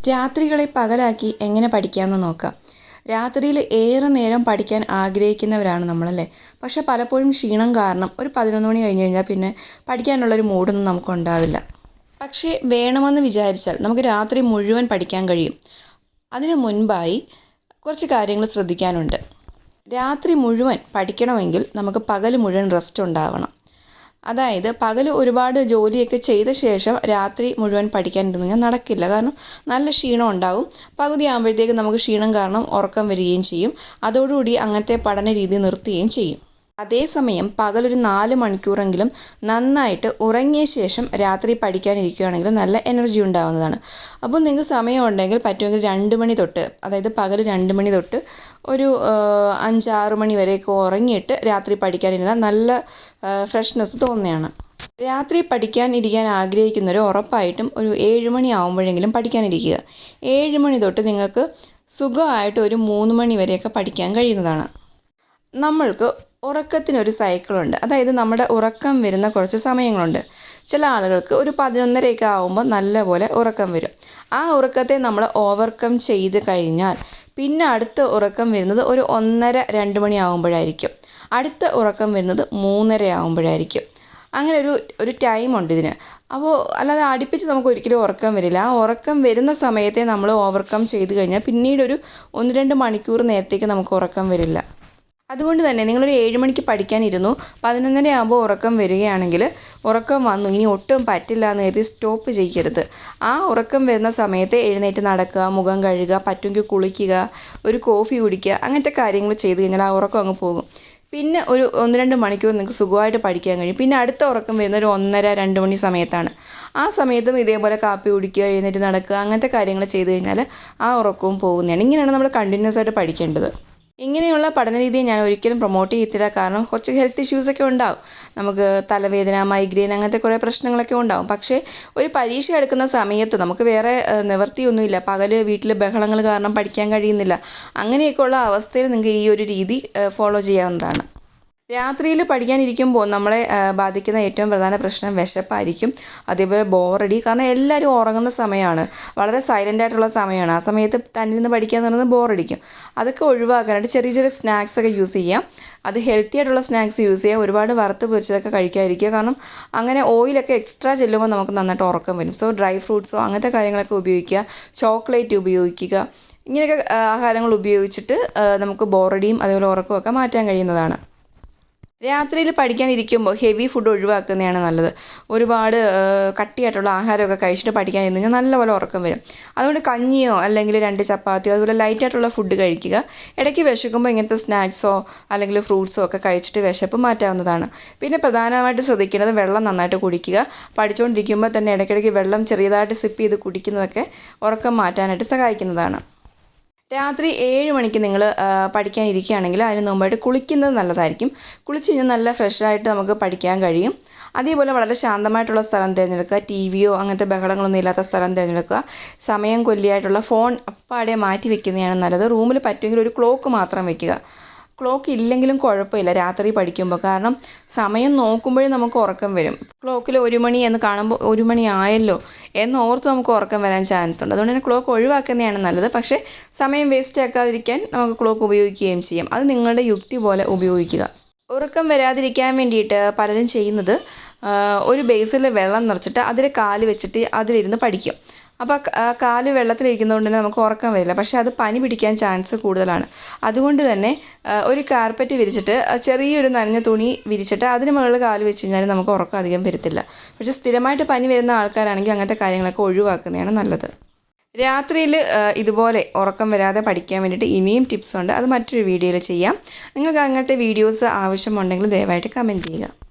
രാത്രികളെ പകലാക്കി എങ്ങനെ പഠിക്കാമെന്ന് നോക്കാം. രാത്രിയിൽ ഏറെ നേരം പഠിക്കാൻ ആഗ്രഹിക്കുന്നവരാണ് നമ്മളല്ലേ. പക്ഷെ പലപ്പോഴും ക്ഷീണം കാരണം ഒരു 11 മണി കഴിഞ്ഞ് കഴിഞ്ഞാൽ പിന്നെ പഠിക്കാനുള്ളൊരു മൂഡൊന്നും നമുക്കുണ്ടാവില്ല. പക്ഷേ വേണമെന്ന് വിചാരിച്ചാൽ നമുക്ക് രാത്രി മുഴുവൻ പഠിക്കാൻ കഴിയും. അതിനു മുൻപായി കുറച്ച് കാര്യങ്ങൾ ശ്രദ്ധിക്കാനുണ്ട്. രാത്രി മുഴുവൻ പഠിക്കണമെങ്കിൽ നമുക്ക് പകൽ മുഴുവൻ റെസ്റ്റ് ഉണ്ടാവണം. അതായത് പകൽ ഒരുപാട് ജോലിയൊക്കെ ചെയ്ത ശേഷം രാത്രി മുഴുവൻ പഠിക്കാൻ ഇരുന്ന് നടക്കില്ല. കാരണം നല്ല ക്ഷീണം ഉണ്ടാകും. പകുതി ആകുമ്പോഴത്തേക്ക് നമുക്ക് ക്ഷീണം കാരണം ഉറക്കം വരികയും ചെയ്യും. അതോടുകൂടി അങ്ങനത്തെ പഠന രീതി നിർത്തുകയും ചെയ്യും. അതേസമയം പകലൊരു 4 മണിക്കൂറെങ്കിലും നന്നായിട്ട് ഉറങ്ങിയ ശേഷം രാത്രി പഠിക്കാനിരിക്കുകയാണെങ്കിൽ നല്ല എനർജി ഉണ്ടാകുന്നതാണ്. അപ്പോൾ നിങ്ങൾക്ക് സമയമുണ്ടെങ്കിൽ പറ്റുമെങ്കിൽ 2 മണി തൊട്ട്, അതായത് പകൽ 2 മണി തൊട്ട് ഒരു 5-6 മണി വരെയൊക്കെ ഉറങ്ങിയിട്ട് രാത്രി പഠിക്കാനിരുന്നാൽ നല്ല ഫ്രഷ്നെസ് തോന്നുന്നതാണ്. രാത്രി പഠിക്കാനിരിക്കാൻ ആഗ്രഹിക്കുന്നവർ ഉറപ്പായിട്ടും ഒരു 7 മണി ആകുമ്പോഴെങ്കിലും പഠിക്കാനിരിക്കുക. 7 മണി തൊട്ട് നിങ്ങൾക്ക് സുഖമായിട്ട് ഒരു 3 മണി വരെയൊക്കെ പഠിക്കാൻ കഴിയുന്നതാണ്. നമ്മൾക്ക് ഉറക്കത്തിനൊരു സൈക്കിളുണ്ട്. അതായത് നമ്മുടെ ഉറക്കം വരുന്ന കുറച്ച് സമയങ്ങളുണ്ട്. ചില ആളുകൾക്ക് ഒരു 11:30 ആകുമ്പോൾ നല്ലപോലെ ഉറക്കം വരും. ആ ഉറക്കത്തെ നമ്മൾ ഓവർകം ചെയ്ത് കഴിഞ്ഞാൽ പിന്നെ അടുത്ത ഉറക്കം വരുന്നത് ഒരു 1:30-2 മണി ആകുമ്പോഴായിരിക്കും. അടുത്ത ഉറക്കം വരുന്നത് 3:30 ആകുമ്പോഴായിരിക്കും. അങ്ങനെ ഒരു ടൈമുണ്ട് ഇതിന്. അപ്പോൾ അല്ലാതെ അടുപ്പിച്ച് നമുക്ക് ഒരിക്കലും ഉറക്കം വരില്ല. ആ ഉറക്കം വരുന്ന സമയത്തെ നമ്മൾ ഓവർകം ചെയ്ത് കഴിഞ്ഞാൽ പിന്നീടൊരു 1-2 മണിക്കൂർ നേരത്തേക്ക് നമുക്ക് ഉറക്കം വരില്ല. അതുകൊണ്ട് തന്നെ നിങ്ങളൊരു 7 മണിക്ക് പഠിക്കാനിരുന്നു, 11:30 ആകുമ്പോൾ ഉറക്കം വരികയാണെങ്കിൽ ഉറക്കം വന്നു ഇനി ഒട്ടും പറ്റില്ല എന്ന് കരുതി സ്റ്റോപ്പ് ചെയ്യരുത്. ആ ഉറക്കം വരുന്ന സമയത്ത് എഴുന്നേറ്റ് നടക്കുക, മുഖം കഴുകുക, പറ്റുമെങ്കിൽ കുളിക്കുക, ഒരു കോഫി കുടിക്കുക, അങ്ങനത്തെ കാര്യങ്ങൾ ചെയ്ത് കഴിഞ്ഞാൽ ആ ഉറക്കം അങ്ങ് പോകും. പിന്നെ ഒരു 1-2 മണിക്കൂർ നിങ്ങൾക്ക് സുഖമായിട്ട് പഠിക്കാൻ കഴിയും. പിന്നെ അടുത്ത ഉറക്കം വരുന്ന ഒരു 1:30-2 മണി സമയത്താണ്. ആ സമയത്തും ഇതേപോലെ കാപ്പി കുടിക്കുക, എഴുന്നേറ്റ് നടക്കുക, അങ്ങനത്തെ കാര്യങ്ങൾ ചെയ്ത് കഴിഞ്ഞാൽ ആ ഉറക്കവും പോകുന്നതാണ്. ഇങ്ങനെയാണ് നമ്മൾ കണ്ടിന്യൂസ് ആയിട്ട് പഠിക്കേണ്ടത്. ഇങ്ങനെയുള്ള പഠനരീതിയെ ഞാൻ ഒരിക്കലും പ്രൊമോട്ട് ചെയ്യത്തില്ല. കാരണം കുറച്ച് ഹെൽത്ത് ഇഷ്യൂസൊക്കെ ഉണ്ടാവും. നമുക്ക് തലവേദന, മൈഗ്രെയിൻ, അങ്ങനത്തെ കുറേ പ്രശ്നങ്ങളൊക്കെ ഉണ്ടാവും. പക്ഷേ ഒരു പരീക്ഷ എടുക്കുന്ന സമയത്ത് നമുക്ക് വേറെ നിവൃത്തിയൊന്നുമില്ല. പകൽ വീട്ടിൽ ബഹളങ്ങൾ കാരണം പഠിക്കാൻ കഴിയുന്നില്ല. അങ്ങനെയൊക്കെയുള്ള അവസ്ഥയിൽ നിങ്ങൾക്ക് ഈ ഒരു രീതി ഫോളോ ചെയ്യാവുന്നതാണ്. രാത്രിയിൽ പഠിക്കാനിരിക്കുമ്പോൾ നമ്മളെ ബാധിക്കുന്ന ഏറ്റവും പ്രധാന പ്രശ്നം വിശപ്പായിരിക്കും. അതേപോലെ ബോറടി. കാരണം എല്ലാവരും ഉറങ്ങുന്ന സമയമാണ്, വളരെ സൈലൻ്റ് ആയിട്ടുള്ള സമയമാണ്. ആ സമയത്ത് തന്നിരുന്ന് പഠിക്കുക എന്ന് പറയുന്നത് ബോറടിക്കും. അതൊക്കെ ഒഴിവാക്കാനായിട്ട് ചെറിയ ചെറിയ സ്നാക്സൊക്കെ യൂസ് ചെയ്യാം. അത് ഹെൽത്തി ആയിട്ടുള്ള സ്നാക്സ് യൂസ് ചെയ്യുക. ഒരുപാട് വറുത്ത് പൊരിച്ചതൊക്കെ കഴിക്കാതിരിക്കുക. കാരണം അങ്ങനെ ഓയിലൊക്കെ എക്സ്ട്രാ ചെല്ലുമ്പോൾ നമുക്ക് നന്നായിട്ട് ഉറക്കം വരും. സോ ഡ്രൈ ഫ്രൂട്ട്സോ അങ്ങനത്തെ കാര്യങ്ങളൊക്കെ ഉപയോഗിക്കുക. ചോക്ലേറ്റ് ഉപയോഗിക്കുക. ഇങ്ങനെയൊക്കെ ആഹാരങ്ങൾ ഉപയോഗിച്ചിട്ട് നമുക്ക് ബോറടിയും അതേപോലെ ഉറക്കമൊക്കെ മാറ്റാൻ കഴിയുന്നതാണ്. രാത്രിയിൽ പഠിക്കാനിരിക്കുമ്പോൾ ഹെവി ഫുഡ് ഒഴിവാക്കുന്നതാണ് നല്ലത്. ഒരുപാട് കട്ടിയായിട്ടുള്ള ആഹാരമൊക്കെ കഴിച്ചിട്ട് പഠിക്കാനിരുന്ന് കഴിഞ്ഞാൽ നല്ലപോലെ ഉറക്കം വരും. അതുകൊണ്ട് കഞ്ഞിയോ അല്ലെങ്കിൽ 2 ചപ്പാത്തിയോ അതുപോലെ ലൈറ്റായിട്ടുള്ള ഫുഡ് കഴിക്കുക. ഇടയ്ക്ക് വിശക്കുമ്പോൾ ഇങ്ങനത്തെ സ്നാക്സോ അല്ലെങ്കിൽ ഫ്രൂട്ട്സോ ഒക്കെ കഴിച്ചിട്ട് വിശപ്പ് മാറ്റാവുന്നതാണ്. പിന്നെ പ്രധാനമായിട്ട് ശ്രദ്ധിക്കേണ്ടത് വെള്ളം നന്നായിട്ട് കുടിക്കുക. പഠിച്ചുകൊണ്ടിരിക്കുമ്പോൾ തന്നെ ഇടയ്ക്കിടയ്ക്ക് വെള്ളം ചെറിയതായിട്ട് സിപ്പ് ചെയ്ത് കുടിക്കുന്നതൊക്കെ ഉറക്കം മാറ്റാനായിട്ട് സഹായിക്കുന്നതാണ്. രാത്രി 7 മണിക്ക് നിങ്ങൾ പഠിക്കാനിരിക്കുകയാണെങ്കിൽ അതിന് മുമ്പായിട്ട് കുളിക്കുന്നത് നല്ലതായിരിക്കും. കുളിച്ച് കഴിഞ്ഞാൽ നല്ല ഫ്രഷായിട്ട് നമുക്ക് പഠിക്കാൻ കഴിയും. അതേപോലെ വളരെ ശാന്തമായിട്ടുള്ള സ്ഥലം തിരഞ്ഞെടുക്കുക. ടിവിയോ അങ്ങനത്തെ ബഹളങ്ങളൊന്നും ഇല്ലാത്ത സ്ഥലം തിരഞ്ഞെടുക്കുക. സമയം കൊല്ലിയായിട്ടുള്ള ഫോൺ അപ്പാടെ മാറ്റി വെക്കുന്നതാണ് നല്ലത്. റൂമിൽ പറ്റുമെങ്കിൽ ഒരു ക്ലോക്ക് മാത്രം വെക്കുക. ക്ലോക്ക് ഇല്ലെങ്കിലും കുഴപ്പമില്ല രാത്രി പഠിക്കുമ്പോൾ. കാരണം സമയം നോക്കുമ്പോഴേ നമുക്ക് ഉറക്കം വരും. ക്ലോക്കിൽ 1 മണി എന്ന് കാണുമ്പോൾ 1 മണി ആയല്ലോ എന്നോർത്ത് നമുക്ക് ഉറക്കം വരാൻ ചാൻസ് ഉണ്ട്. അതുകൊണ്ട് തന്നെ ക്ലോക്ക് ഒഴിവാക്കുന്നതാണ് നല്ലത്. പക്ഷേ സമയം വേസ്റ്റ് ആക്കാതിരിക്കാൻ നമുക്ക് ക്ലോക്ക് ഉപയോഗിക്കുകയും ചെയ്യാം. അത് നിങ്ങളുടെ യുക്തി പോലെ ഉപയോഗിക്കുക. ഉറക്കം വരാതിരിക്കാൻ വേണ്ടിയിട്ട് പലരും ചെയ്യുന്നത് ഒരു ബേസിൽ വെള്ളം നിറച്ചിട്ട് അതിൽ കാല് വെച്ചിട്ട് അതിലിരുന്ന് പഠിക്കും. അപ്പോൾ കാല് വെള്ളത്തിലിരിക്കുന്നതുകൊണ്ട് തന്നെ നമുക്ക് ഉറക്കം വരില്ല. പക്ഷേ അത് പനി പിടിക്കാൻ ചാൻസ് കൂടുതലാണ്. അതുകൊണ്ട് തന്നെ ഒരു കാർപ്പറ്റ് വിരിച്ചിട്ട് ചെറിയൊരു നനഞ്ഞ തുണി വിരിച്ചിട്ട് അതിന് മുകളിൽ കാല് വെച്ച് കഴിഞ്ഞാൽ നമുക്ക് ഉറക്കം അധികം വരത്തില്ല. പക്ഷേ സ്ഥിരമായിട്ട് പനി വരുന്ന ആൾക്കാരാണെങ്കിൽ അങ്ങനത്തെ കാര്യങ്ങളൊക്കെ ഒഴിവാക്കുന്നതാണ് നല്ലത്. രാത്രിയിൽ ഇതുപോലെ ഉറക്കം വരാതെ പഠിക്കാൻ വേണ്ടിയിട്ട് ഇനിയും ടിപ്സ് ഉണ്ട്. അത് മറ്റൊരു വീഡിയോയിൽ ചെയ്യാം. നിങ്ങൾക്ക് അങ്ങനത്തെ വീഡിയോസ് ആവശ്യമുണ്ടെങ്കിൽ ദയവായിട്ട് കമൻറ്റ് ചെയ്യുക.